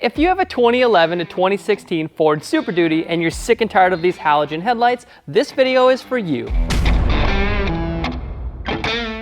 If you have a 2011 to 2016 Ford Super Duty and you're sick and tired of these halogen headlights, this video is for you.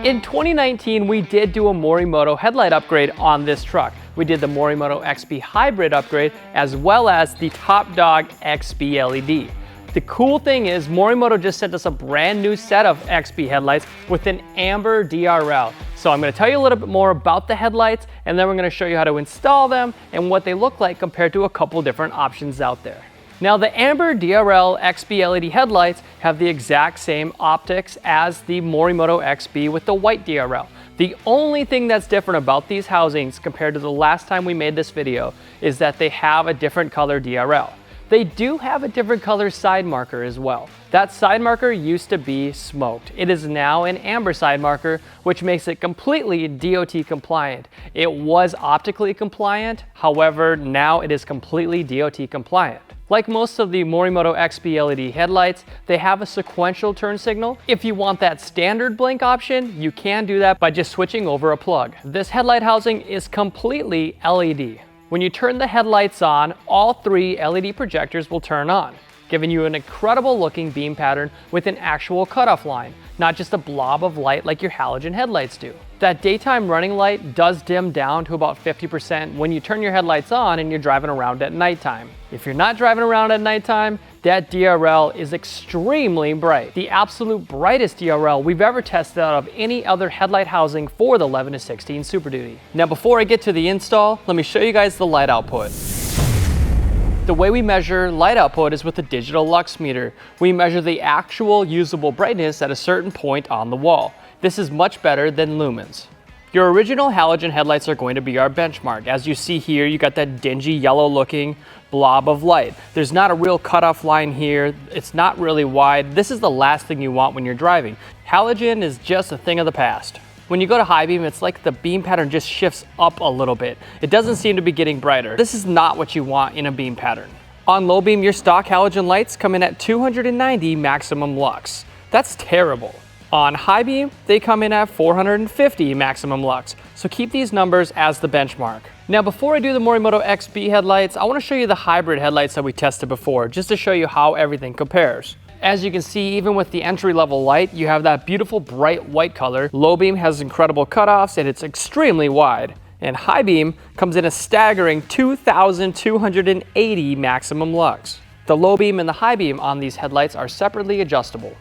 In 2019, we did do a Morimoto headlight upgrade on this truck. We did the Morimoto XB hybrid upgrade as well as the top dog XB LED. The cool thing is Morimoto just sent us a brand new set of XB headlights with an Amber DRL. So I'm going to tell you a little bit more about the headlights, and then we're going to show you how to install them and what they look like compared to a couple different options out there. Now the Amber DRL XB LED headlights have the exact same optics as the Morimoto XB with the white DRL. The only thing that's different about these housings compared to the last time we made this video is that they have a different color DRL. They do have a different color side marker as well. That side marker used to be smoked. It is now an amber side marker, which makes it completely DOT compliant. It was optically compliant, however, now it is completely DOT compliant. Like most of the Morimoto XB LED headlights, they have a sequential turn signal. If you want that standard blink option, you can do that by just switching over a plug. This headlight housing is completely LED. When you turn the headlights on, all three LED projectors will turn on, giving you an incredible looking beam pattern with an actual cutoff line, not just a blob of light like your halogen headlights do. That daytime running light does dim down to about 50% when you turn your headlights on and you're driving around at nighttime. If you're not driving around at nighttime, that DRL is extremely bright. The absolute brightest DRL we've ever tested out of any other headlight housing for the 11 to 16 Super Duty. Now before I get to the install, let me show you guys the light output. The way we measure light output is with a digital lux meter. We measure the actual usable brightness at a certain point on the wall. This is much better than lumens. Your original halogen headlights are going to be our benchmark. As you see here, you got that dingy yellow looking blob of light. There's not a real cutoff line here. It's not really wide. This is the last thing you want when you're driving. Halogen is just a thing of the past. When you go to high beam, it's like the beam pattern just shifts up a little bit. It doesn't seem to be getting brighter. This is not what you want in a beam pattern. On low beam, your stock halogen lights come in at 290 maximum lux. That's terrible. On high beam, they come in at 450 maximum lux. So keep these numbers as the benchmark. Now before I do the Morimoto XB headlights, I want to show you the hybrid headlights that we tested before, just to show you how everything compares. As you can see, even with the entry-level light, you have that beautiful bright white color. Low beam has incredible cutoffs and it's extremely wide. And high beam comes in a staggering 2,280 maximum lux. The low beam and the high beam on these headlights are separately adjustable.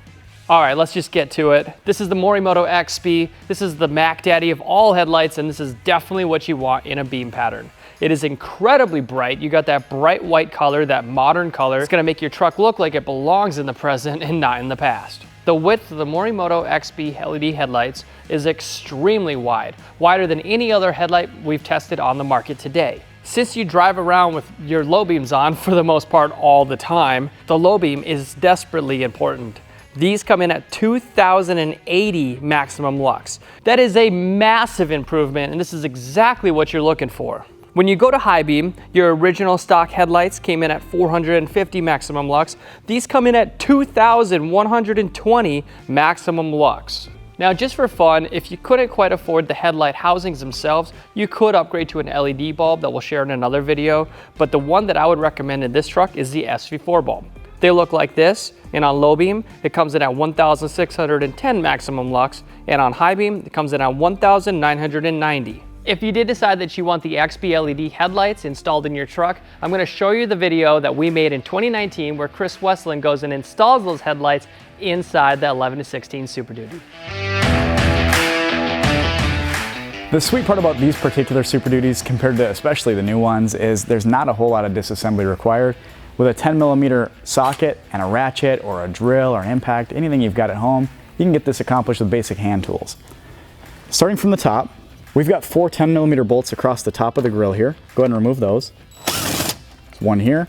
All right, let's just get to it. This is the Morimoto XB. This is the Mac Daddy of all headlights, and this is definitely what you want in a beam pattern. It is incredibly bright. You got that bright white color, that modern color. It's gonna make your truck look like it belongs in the present and not in the past. The width of the Morimoto XB LED headlights is extremely wide, wider than any other headlight we've tested on the market today. Since you drive around with your low beams on for the most part all the time, the low beam is desperately important. These come in at 2,080 maximum lux. That is a massive improvement, and this is exactly what you're looking for. When you go to high beam, your original stock headlights came in at 450 maximum lux. These come in at 2,120 maximum lux. Now just for fun, if you couldn't quite afford the headlight housings themselves, you could upgrade to an LED bulb that we'll share in another video, but the one that I would recommend in this truck is the SV4 bulb. They look like this, and on low beam, it comes in at 1,610 maximum lux, and on high beam, it comes in at 1,990. If you did decide that you want the XB LED headlights installed in your truck, I'm going to show you the video that we made in 2019 where Chris Westlund goes and installs those headlights inside the 11 to 16 Super Duty. The sweet part about these particular Super Duties compared to especially the new ones is there's not a whole lot of disassembly required. With a 10mm socket and a ratchet or a drill or an impact, anything you've got at home, you can get this accomplished with basic hand tools. Starting from the top, we've got 4 10mm bolts across the top of the grill here. Go ahead and remove those. There's one here.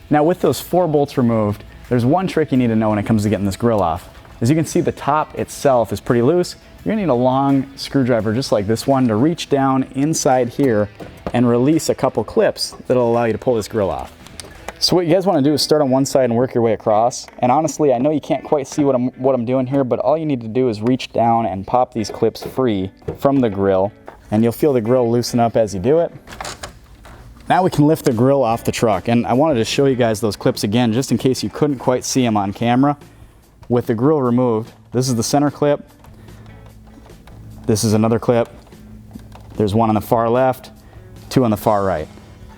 Now with those 4 bolts removed, there's one trick you need to know when it comes to getting this grill off. As you can see, the top itself is pretty loose. You're gonna need a long screwdriver just like this one to reach down inside here and release a couple clips that'll allow you to pull this grill off. So what you guys want to do is start on one side and work your way across. And honestly, I know you can't quite see what I'm doing here, but all you need to do is reach down and pop these clips free from the grill, and you'll feel the grill loosen up as you do it. Now we can lift the grill off the truck, and I wanted to show you guys those clips again just in case you couldn't quite see them on camera. With the grill removed, this is the center clip, this is another clip, there's one on the far left, two on the far right.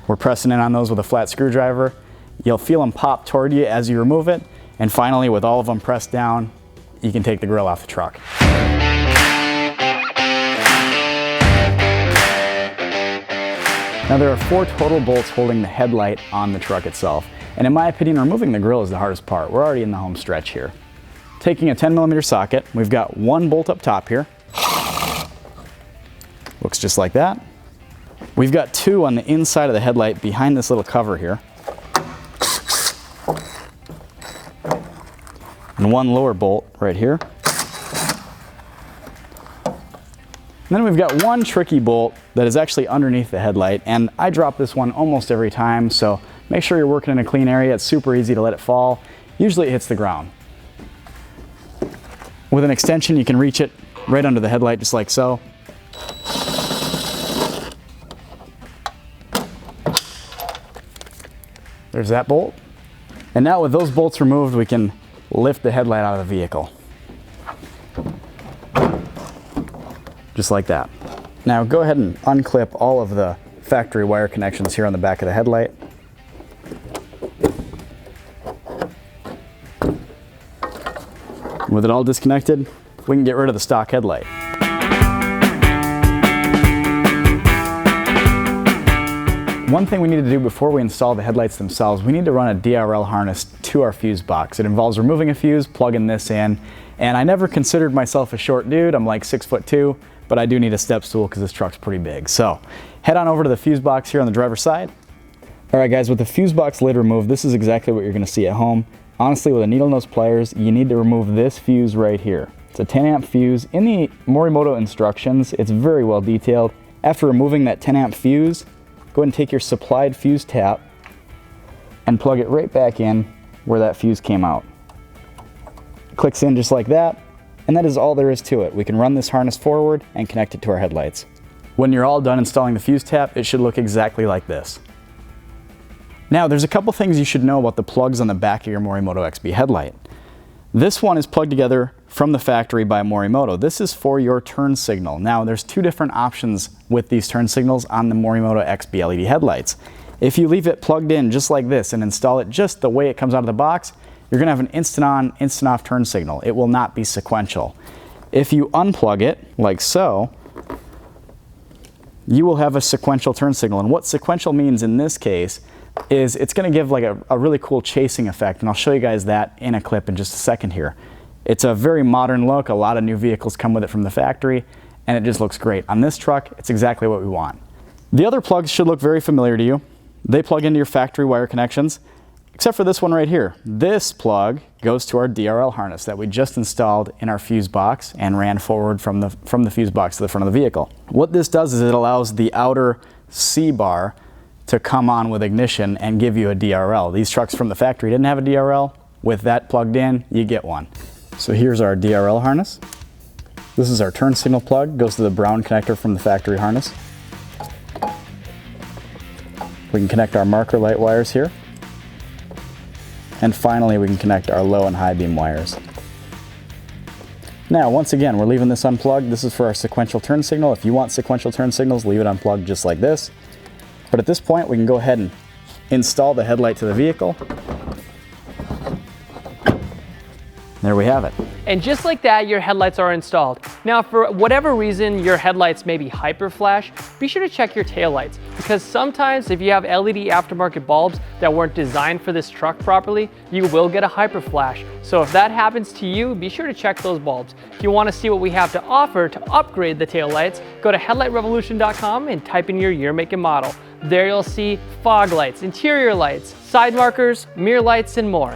We're pressing in on those with a flat screwdriver. You'll feel them pop toward you as you remove it, and finally, with all of them pressed down, you can take the grill off the truck. Now there are 4 total bolts holding the headlight on the truck itself, and in my opinion, removing the grill is the hardest part. We're already in the home stretch here. Taking a 10mm socket, we've got 1 bolt up top here. Looks just like that. We've got 2 on the inside of the headlight behind this little cover here. And 1 lower bolt right here. And then we've got 1 tricky bolt that is actually underneath the headlight, and I drop this one almost every time, so make sure you're working in a clean area. It's super easy to let it fall. Usually it hits the ground. With an extension, you can reach it right under the headlight just like so. There's that bolt. And now with those bolts removed, we can lift the headlight out of the vehicle. Just like that. Now go ahead and unclip all of the factory wire connections here on the back of the headlight. With it all disconnected, we can get rid of the stock headlight. One thing we need to do before we install the headlights themselves, we need to run a DRL harness to our fuse box. It involves removing a fuse, plugging this in, and I never considered myself a short dude. I'm like 6'2", but I do need a step stool because this truck's pretty big. So head on over to the fuse box here on the driver's side. All right guys, with the fuse box lid removed, this is exactly what you're gonna see at home. Honestly, with a needle nose pliers, you need to remove this fuse right here. It's a 10 amp fuse. In the Morimoto instructions, it's very well detailed. After removing that 10 amp fuse, go ahead and take your supplied fuse tap and plug it right back in where that fuse came out. Clicks in just like that, and that is all there is to it. We can run this harness forward and connect it to our headlights. When you're all done installing the fuse tap, it should look exactly like this. Now, there's a couple things you should know about the plugs on the back of your Morimoto XB headlight. This one is plugged together from the factory by Morimoto. This is for your turn signal. Now, there's 2 different options with these turn signals on the Morimoto XB LED headlights. If you leave it plugged in just like this and install it just the way it comes out of the box, you're gonna have an instant on, instant off turn signal. It will not be sequential. If you unplug it, like so, you will have a sequential turn signal. And what sequential means in this case is it's going to give like a really cool chasing effect, and I'll show you guys that in a clip in just a second here. It's a very modern look. A lot of new vehicles come with it from the factory, and it just looks great. On this truck, it's exactly what we want. The other plugs should look very familiar to you. They plug into your factory wire connections, except for this one right here. This plug goes to our DRL harness that we just installed in our fuse box and ran forward from the fuse box to the front of the vehicle. What this does is it allows the outer C-bar to come on with ignition and give you a DRL. These trucks from the factory didn't have a DRL. With that plugged in, you get one. So here's our DRL harness. This is our turn signal plug, goes to the brown connector from the factory harness. We can connect our marker light wires here. And finally, we can connect our low and high beam wires. Now, once again, we're leaving this unplugged. This is for our sequential turn signal. If you want sequential turn signals, leave it unplugged just like this. But at this point, we can go ahead and install the headlight to the vehicle. There we have it. And just like that, your headlights are installed. Now, for whatever reason your headlights may be hyper flash, be sure to check your taillights, because sometimes if you have LED aftermarket bulbs that weren't designed for this truck properly, you will get a hyper flash. So if that happens to you, be sure to check those bulbs. If you want to see what we have to offer to upgrade the taillights, go to headlightrevolution.com and type in your year, make, and model. There you'll see fog lights, interior lights, side markers, mirror lights, and more.